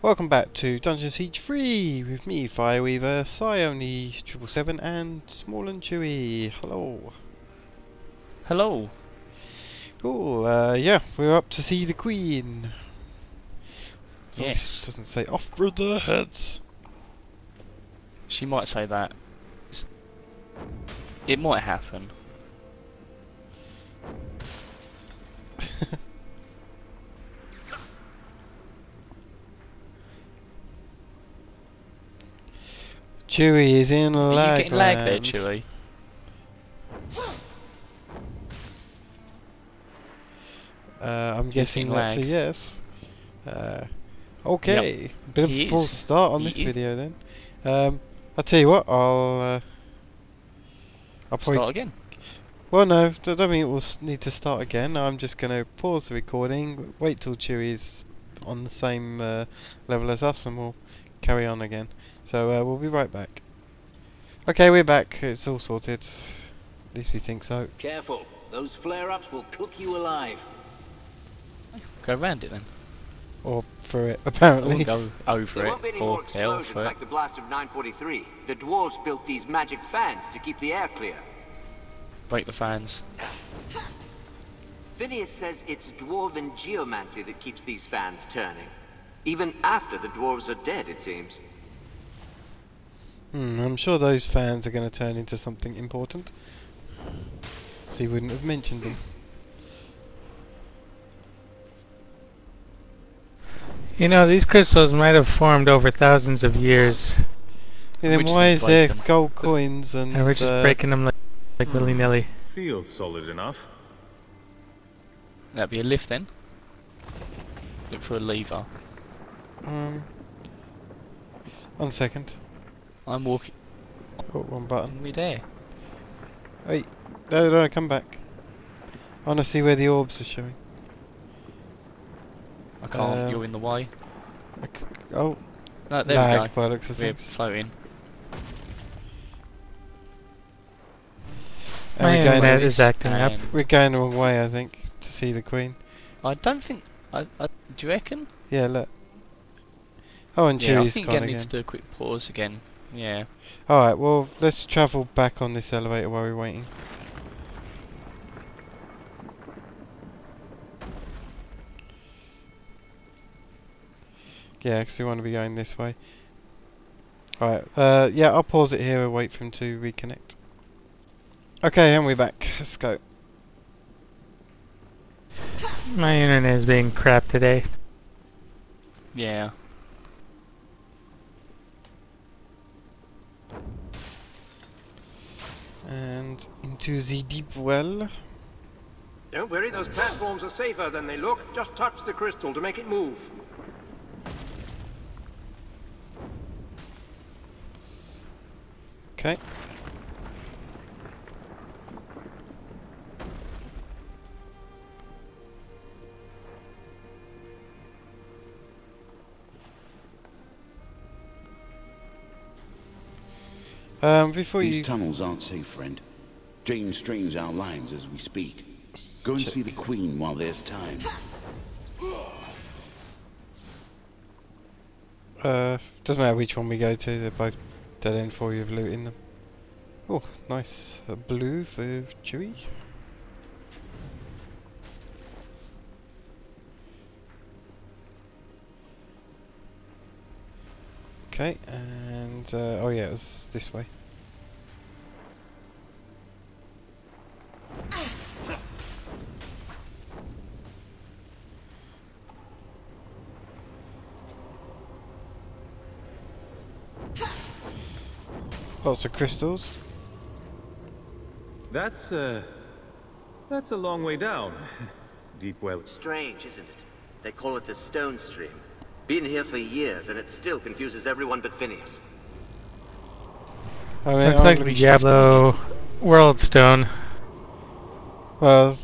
Welcome back to Dungeon Siege 3 with me, Fireweaver, Psione777 and Small and Chewy. Hello. Hello. Cool, yeah, we're up to see the Queen. As long as Yes. it doesn't say off with their heads. She might say that. It might happen. Chewy is in lag. Are you getting lag there, Chewy? I'm guessing that's a lag. yes. Okay, bit of a false start on this video then. I'll tell you what, I'll probably start again. Well, no, I don't mean we'll need to start again. I'm just going to pause the recording, wait till Chewy's on the same level as us, and we'll carry on again. So we'll be right back. Okay, we're back. It's all sorted. At least we think so. Careful, those flare-ups will cook you alive. Go round it then. Or through it, apparently. Or go over There it. won't be any Or more explosions like the blast of 943. The dwarves built these magic fans to keep the air clear. Break the fans. Phineas says it's dwarven geomancy that keeps these fans turning. Even after the dwarves are dead, it seems. I'm sure those fans are going to turn into something important. So he wouldn't have mentioned them. You know, these crystals might have formed over thousands of years. And then why is there gold coins and we're just breaking them like willy-nilly. Feels solid enough. That'd be a lift then. Look for a lever. 1 second. I'm walking. Oh, one button. We're there. Wait, no, come back. I want to see where the orbs are showing. I can't. You're in the way. Oh, No, there lag we go. by looks of We're things. floating. My internet is acting up. We're going the wrong way, I think, to see the Queen. I don't think. Do you reckon? Yeah, look. Oh, and Yeah, I Chewy's think gone again again. needs to do a quick pause again. Yeah. Alright, well, let's travel back on this elevator while we're waiting. Yeah, because we want to be going this way. Alright, yeah, I'll pause it here and wait for him to reconnect. Okay, and we're back. Let's go. My internet is being crap today. Yeah. And into the deep well. Don't worry, those platforms are safer than they look. Just touch the crystal to make it move. Okay. Before These tunnels aren't safe, friend. James strains our lines as we speak. Go and see the Queen while there's time. Doesn't matter which one we go to, they're both dead end for you of looting them. Oh, nice. A blue for Chewy. Okay, and oh yeah, it was this way. Lots of crystals. That's a long way down. Deep well. Strange, isn't it? They call it the Stone Stream. Been here for years, and it still confuses everyone but Phineas. I mean, Looks like the Diablo World Stone. Well,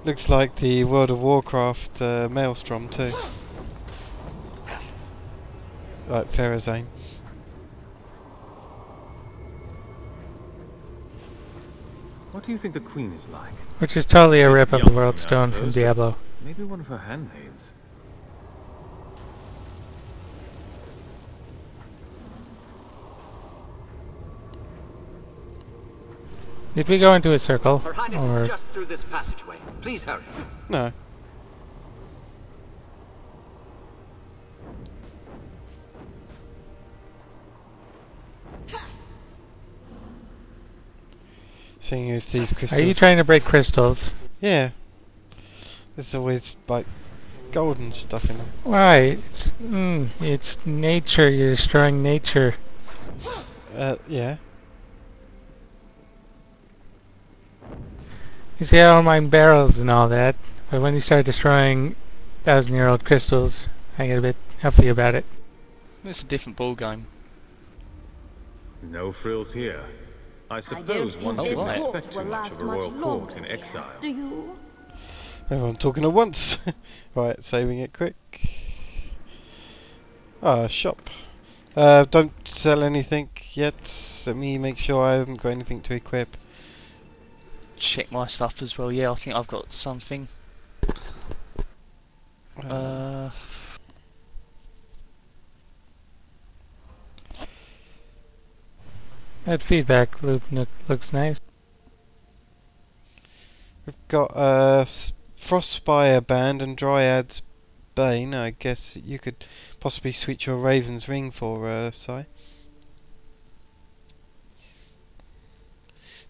looks like the World of Warcraft Maelstrom too. Like Pharazane. What do you think the Queen is like? Which is totally a rip of the Young World thing, I Stone from suppose, but Diablo. Maybe one of her handmaids. Did we go into a circle? Her Highness Or is just through this passageway. Please hurry. No. Seeing if these crystals... are you trying to break crystals? Yeah. There's always, like, golden stuff in them. Why? It's nature. You're destroying nature. Yeah. You see, I don't mind barrels and all that, but when you start destroying 1,000-year-old crystals, I get a bit huffy about it. It's a different ball game. No frills here. I suppose one think shouldn't this expect too much of a royal court in exile. Do you? Everyone talking at once. Right, saving it quick. Ah, shop. Don't sell anything yet. Let me make sure I haven't got anything to equip. Check my stuff as well. Yeah, I think I've got something. That feedback loop looks nice. We've got Frostspire Band and Dryad's Bane. I guess you could possibly switch your Raven's Ring for Sai.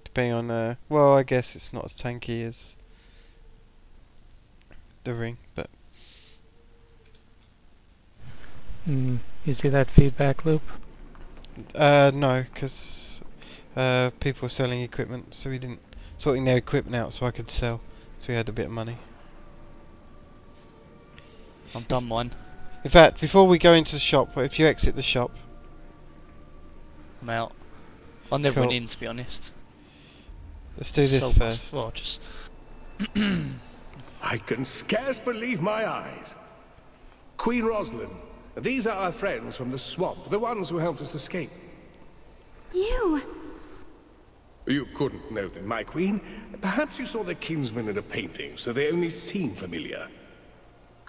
Depending on, well, I guess it's not as tanky as the ring, but... You see that feedback loop? No, because people were selling equipment, so we didn't... sorting their equipment out so I could sell, so we had a bit of money. I'm done mine. In fact, before we go into the shop, if you exit the shop... I'm out. I never Cool. went in, to be honest. Let's do this Sold my first. well, just I can scarce believe my eyes. Queen Rosalind, these are our friends from the swamp, the ones who helped us escape. You? You couldn't know them, my queen. Perhaps you saw their kinsmen in a painting, so they only seem familiar.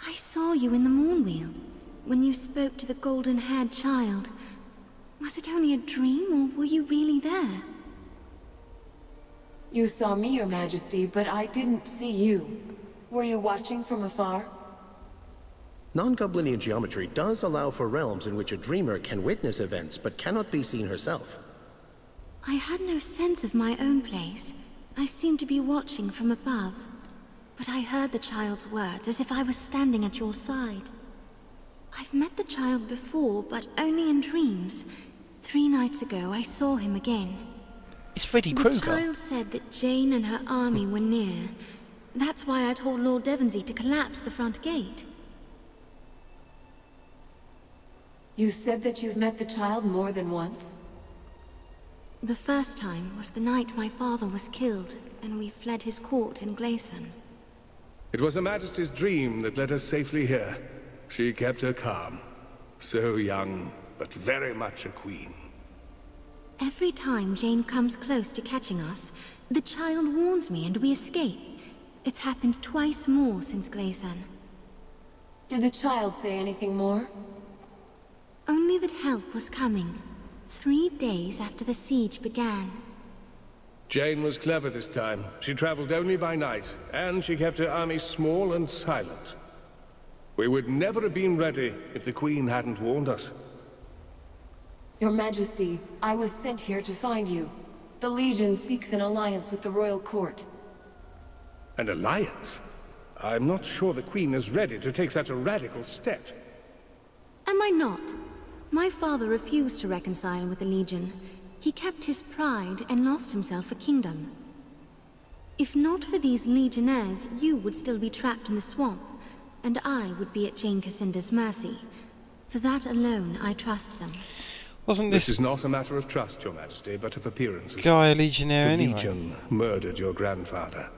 I saw you in the Mournweald, when you spoke to the golden-haired child. Was it only a dream, or were you really there? You saw me, Your Majesty, but I didn't see you. Were you watching from afar? Non-Goblinian geometry does allow for realms in which a dreamer can witness events, but cannot be seen herself. I had no sense of my own place. I seemed to be watching from above. But I heard the child's words as if I was standing at your side. I've met the child before, but only in dreams. 3 nights ago, I saw him again. it's Freddy The Krueger. child said that Jane and her army were near. That's why I told Lord Devonsey to collapse the front gate. You said that you've met the child more than once? The first time was the night my father was killed, and we fled his court in Glayson. It was Her Majesty's dream that led us safely here. She kept her calm. So young, but very much a queen. Every time Jane comes close to catching us, the child warns me and we escape. It's happened twice more since Glayson. Did the child say anything more? Only that help was coming. 3 days after the siege began. Jane was clever this time. She traveled only by night, and she kept her army small and silent. We would never have been ready if the Queen hadn't warned us. Your Majesty, I was sent here to find you. The Legion seeks an alliance with the royal court. An alliance? I'm not sure the Queen is ready to take such a radical step. Am I not? My father refused to reconcile with the Legion. He kept his pride and lost himself a kingdom. If not for these Legionnaires, you would still be trapped in the swamp, and I would be at Jane Cassinda's mercy. For that alone, I trust them. Wasn't This this is not a matter of trust, Your Majesty, but of appearances. guy a Legionnaire The anyway? Legion murdered your grandfather.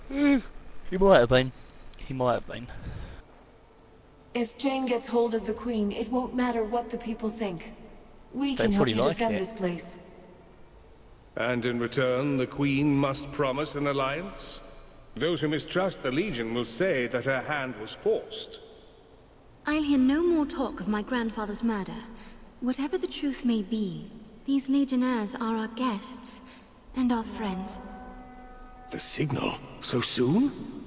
He might have been. He might have been. If Jane gets hold of the Queen, it won't matter what the people think. We They can help probably you like defend it. this place. And in return, the Queen must promise an alliance? Those who mistrust the Legion will say that her hand was forced. I'll hear no more talk of my grandfather's murder. Whatever the truth may be, these Legionnaires are our guests. and our friends. The signal? So soon?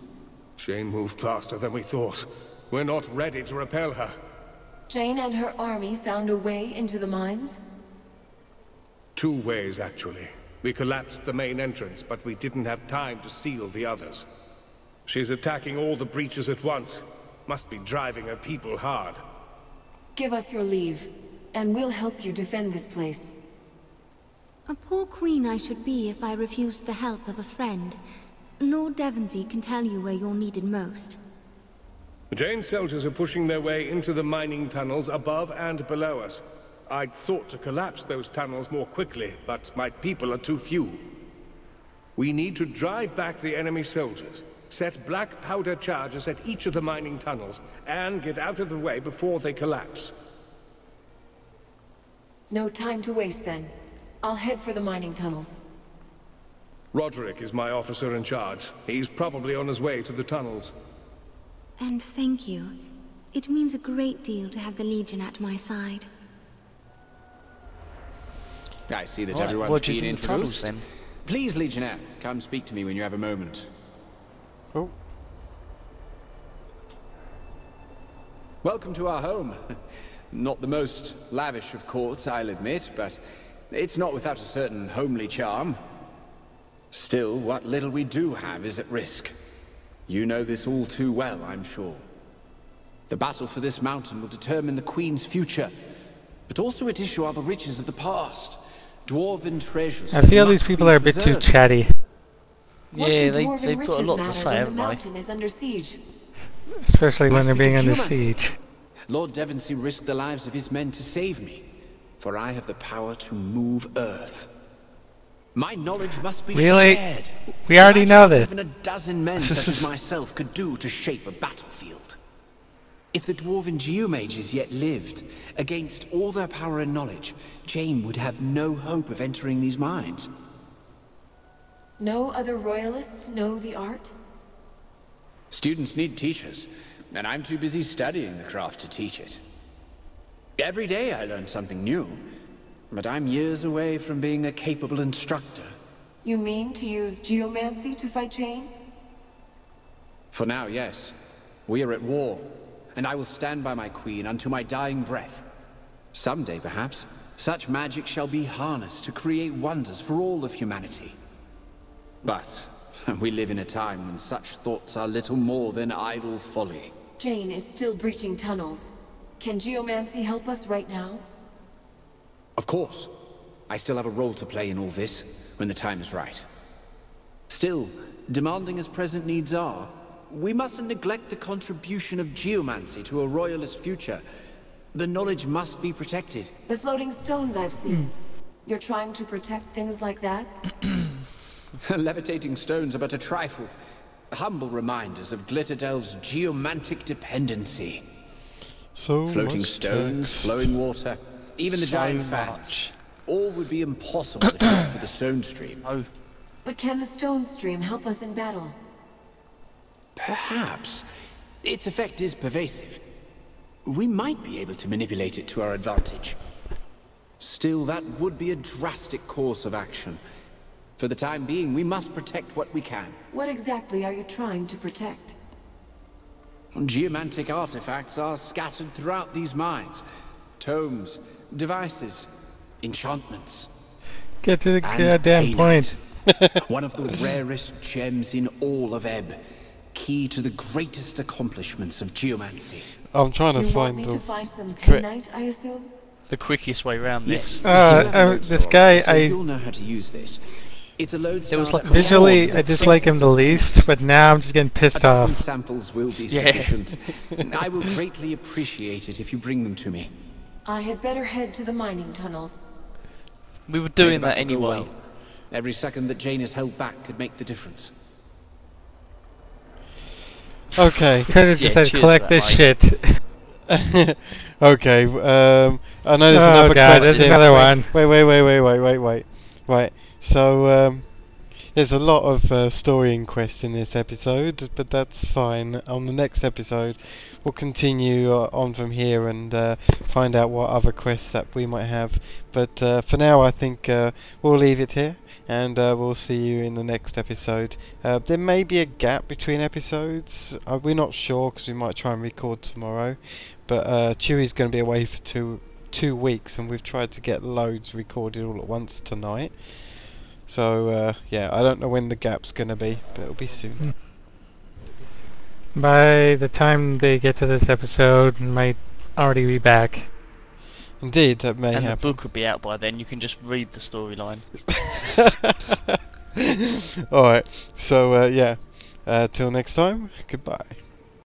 Jane moved faster than we thought. We're not ready to repel her. Jane and her army found a way into the mines? 2 ways, actually. We collapsed the main entrance, but we didn't have time to seal the others. She's attacking all the breaches at once. Must be driving her people hard. Give us your leave, and we'll help you defend this place. A poor queen I should be if I refused the help of a friend. Lord Devonsey can tell you where you're needed most. Jane's soldiers are pushing their way into the mining tunnels above and below us. I'd thought to collapse those tunnels more quickly, but my people are too few. We need to drive back the enemy soldiers, set black powder charges at each of the mining tunnels, and get out of the way before they collapse. No time to waste then. I'll head for the mining tunnels. Roderick is my officer in charge. He's probably on his way to the tunnels. And thank you. It means a great deal to have the Legion at my side. I see that Right, everyone's Roger's been in the tunnels, introduced. then. Please, Legionnaire, come speak to me when you have a moment. Oh. Welcome to our home. Not the most lavish of courts, I'll admit, but it's not without a certain homely charm. Still, what little we do have is at risk. You know this all too well, I'm sure. The battle for this mountain will determine the Queen's future, but also at issue are the riches of the past. Dwarven treasures. I feel these people are a bit too chatty. Yeah, they've got a lot to say, haven't the they? mountain is under siege? Especially when I they're speak being of under geomancy. siege. Lord Devonsey risked the lives of his men to save me, for I have the power to move Earth. My knowledge must be Really? shared. We already Imagine know what this. even a dozen men such as myself could do to shape a battlefield. If the dwarven geomages yet lived, against all their power and knowledge, Jane would have no hope of entering these mines. No other royalists know the art? Students need teachers, and I'm too busy studying the craft to teach it. Every day I learn something new, but I'm years away from being a capable instructor. You mean to use geomancy to fight Jane? For now, yes. We are at war, and I will stand by my queen unto my dying breath. Someday, perhaps, such magic shall be harnessed to create wonders for all of humanity. But we live in a time when such thoughts are little more than idle folly. Jane is still breaching tunnels. Can geomancy help us right now? Of course. I still have a role to play in all this, when the time is right. Still, demanding as present needs are, we mustn't neglect the contribution of geomancy to a royalist future. The knowledge must be protected. The floating stones I've seen. You're trying to protect things like that? Levitating stones are but a trifle. Humble reminders of Glitterdelve's geomantic dependency. So Floating much stones, text. flowing water, even the So giant much. fans. All would be impossible if not for the stone stream. Oh, But can the stone stream help us in battle? Perhaps. Its effect is pervasive. We might be able to manipulate it to our advantage. Still, that would be a drastic course of action. For the time being, we must protect what we can. What exactly are you trying to protect? Geomantic artifacts are scattered throughout these mines. Tomes, devices, enchantments. Get to the And goddamn point. paynite, one of the rarest gems in all of Ebb. Key to the greatest accomplishments of geomancy. I'm trying to You want find me the to find some correct- paynite, I assume? the quickest way round this. Yes. we do have a note this store, guy, so I- you'll know how to use this. It's a lodestar was like that a Visually, holds I dislike him the least, but now I'm just getting A pissed dozen off. samples will be Yeah. sufficient. I will greatly appreciate it if you bring them to me. I had better head to the mining tunnels. We were May doing the that battle go anyway. well. Every second that Jane is held back could make the difference. Okay. Could have just Yeah, said cheers collect for that, this mate. shit. Okay. I know there's Oh another god, question. there's another one. Wait. Right. So there's a lot of story quests in this episode, but that's fine. On the next episode, we'll continue on from here and find out what other quests that we might have. But for now, I think we'll leave it here. and we'll see you in the next episode. There may be a gap between episodes. We're not sure because we might try and record tomorrow, but Chewie's going to be away for two weeks, and we've tried to get loads recorded all at once tonight. So yeah, I don't know when the gap's going to be, but it'll be soon. By the time they get to this episode, might already be back. Indeed, that may happen. And the book will be out by then. You can just read the storyline. Alright, so yeah, till next time, goodbye.